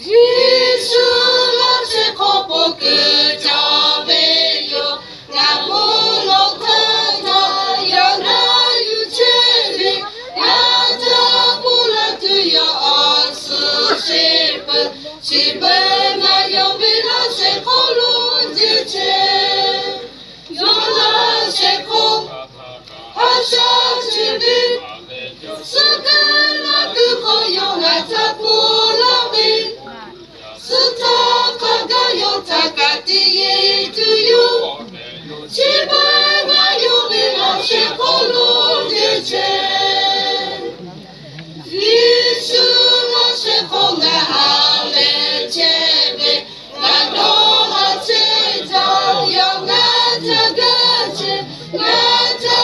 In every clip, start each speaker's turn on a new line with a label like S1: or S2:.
S1: Jésus, c'est propos que j'avais yo, la boule au temps, y'en a eu chéri, la boule tu y as c'est ben la yovila c'est colou d'été, y'en a c'est con, hacha c'est vite, ce que la tu croyons la ta pour la vie. Sutakayo takati to you. Chibanga you belong shekolo deche. Vishuna shekonga hale chebe. Nado hateta yonga tagache. Nata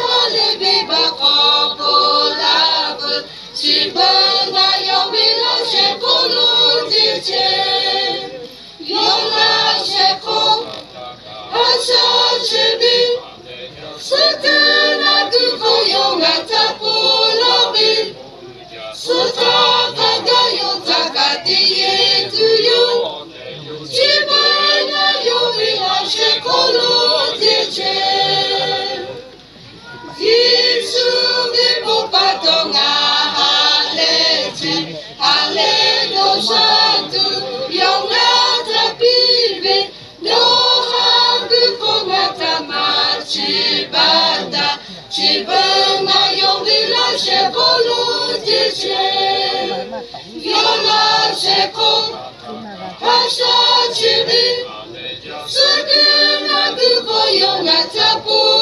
S1: hale biba kopo lava. Chibanga you belong shekolo deche. Yona sheko, hasha chebi, sutana duko yona tapu lobi, sutaka yo takati ye to you, chibana yobi na shekolo teche, Yesu bibo patonga haleche, hale no santu yona. Chibata, chibana yo vila shekolo teche, yola sheko, hasha chibi, sukuna duko yona tapu.